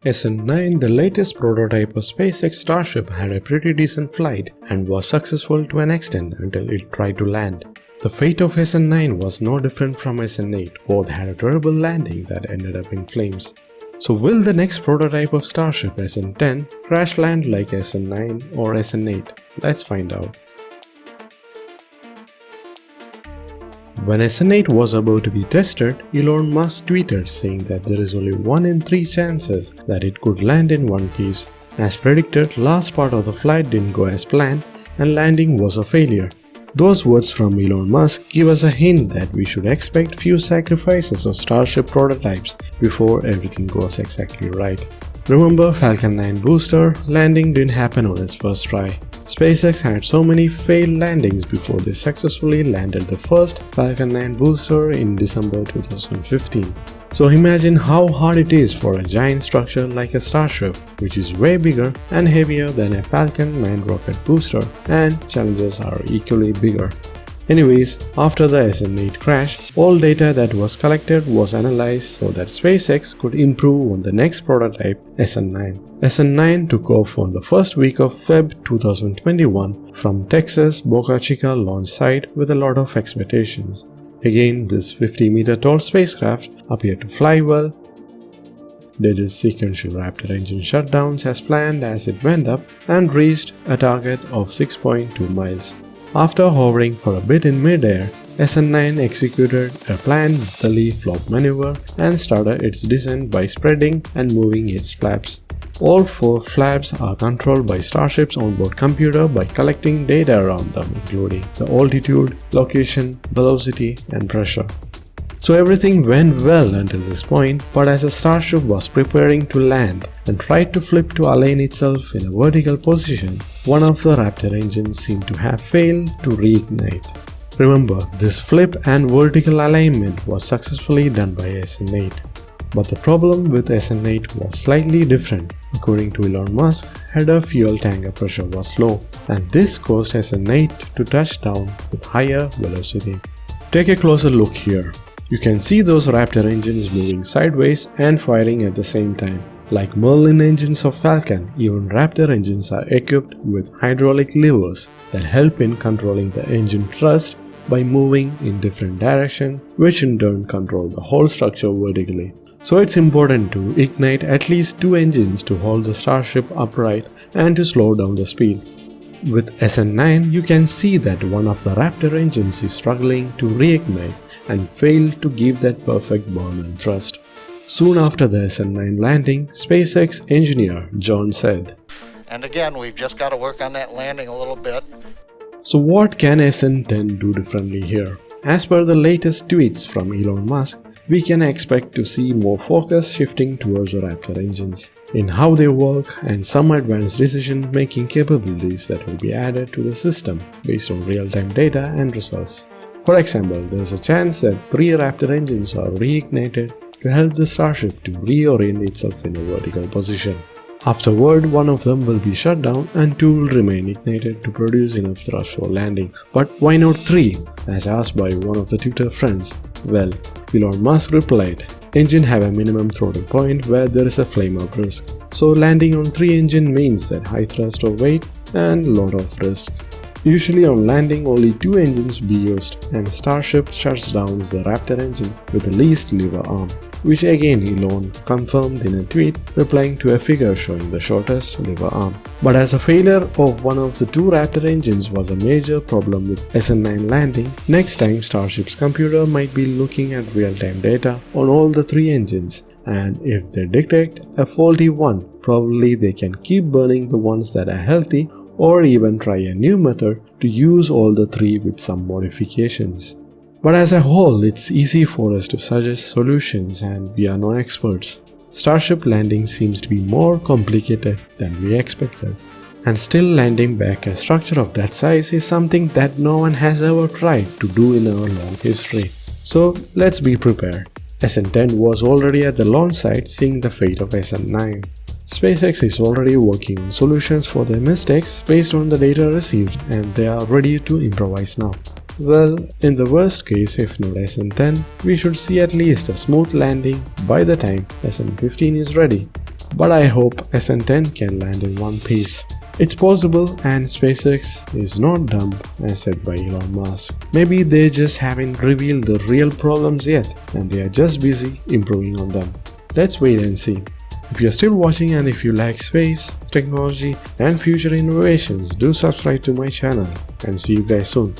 SN9, the latest prototype of SpaceX Starship, had a pretty decent flight and was successful to an extent until it tried to land. The fate of SN9 was no different from SN8, both had a terrible landing that ended up in flames. So will the next prototype of Starship, SN10, crash land like SN9 or SN8? Let's find out. When SN8 was about to be tested, Elon Musk tweeted saying that there is only 1 in 3 chances that it could land in one piece. As predicted, last part of the flight didn't go as planned and landing was a failure. Those words from Elon Musk give us a hint that we should expect few sacrifices of Starship prototypes before everything goes exactly right. Remember Falcon 9 booster? Landing didn't happen on its first try. SpaceX had so many failed landings before they successfully landed the first Falcon 9 booster in December 2015. So imagine how hard it is for a giant structure like a Starship, which is way bigger and heavier than a Falcon 9 rocket booster, and challenges are equally bigger. Anyways, after the SN8 crash, all data that was collected was analyzed so that SpaceX could improve on the next prototype, SN9. SN9 took off on the first week of Feb 2021 from Texas Boca Chica launch site with a lot of expectations. Again, this 50-meter tall spacecraft appeared to fly well, did its sequential Raptor engine shutdowns as planned as it went up, and reached a target of 6.2 miles. After hovering for a bit in mid-air, SN9 executed a planned belly flop maneuver and started its descent by spreading and moving its flaps. All 4 flaps are controlled by Starship's onboard computer by collecting data around them, including the altitude, location, velocity, and pressure. So everything went well until this point, but as the Starship was preparing to land and tried to flip to align itself in a vertical position, one of the Raptor engines seemed to have failed to reignite. Remember, this flip and vertical alignment was successfully done by SN8. But the problem with SN8 was slightly different. According to Elon Musk, header fuel tanker pressure was low, and this caused SN8 to touch down with higher velocity. Take a closer look here. You can see those Raptor engines moving sideways and firing at the same time. Like Merlin engines of Falcon, even Raptor engines are equipped with hydraulic levers that help in controlling the engine thrust by moving in different directions, which in turn control the whole structure vertically. So it's important to ignite at least 2 engines to hold the Starship upright and to slow down the speed. With SN9, you can see that one of the Raptor engines is struggling to reignite and failed to give that perfect burn and thrust. Soon after the SN9 landing, SpaceX engineer John said, "And again, we've just got to work on that landing a little bit." So what can SN10 do differently here? As per the latest tweets from Elon Musk, we can expect to see more focus shifting towards the Raptor engines in how they work and some advanced decision-making capabilities that will be added to the system based on real-time data and results. For example, there is a chance that 3 Raptor engines are reignited to help the Starship to reorient itself in a vertical position. Afterward, one of them will be shut down and 2 will remain ignited to produce enough thrust for landing. But why not 3? As asked by one of the Twitter friends. Well, Elon Musk replied, engine have a minimum throttle point where there is a flame-out risk. So landing on 3 engine means that high thrust or weight and lot of risk. Usually on landing only 2 engines be used and Starship shuts down the Raptor engine with the least lever arm, which again Elon confirmed in a tweet replying to a figure showing the shortest lever arm. But as a failure of one of the 2 Raptor engines was a major problem with SN9 landing, next time Starship's computer might be looking at real-time data on all the 3 engines, and if they detect a faulty one, probably they can keep burning the ones that are healthy or even try a new method to use all the 3 with some modifications. But as a whole, it's easy for us to suggest solutions and we are no experts. Starship landing seems to be more complicated than we expected. And still landing back a structure of that size is something that no one has ever tried to do in our long history. So let's be prepared. SN10 was already at the launch site seeing the fate of SN9. SpaceX is already working on solutions for their mistakes based on the data received and they are ready to improvise now. Well, in the worst case, if not SN10, we should see at least a smooth landing by the time SN15 is ready. But I hope SN10 can land in one piece. It's possible, and SpaceX is not dumb, as said by Elon Musk. Maybe they just haven't revealed the real problems yet, and they are just busy improving on them. Let's wait and see. If you're still watching and if you like space, technology and future innovations, do subscribe to my channel and see you guys soon.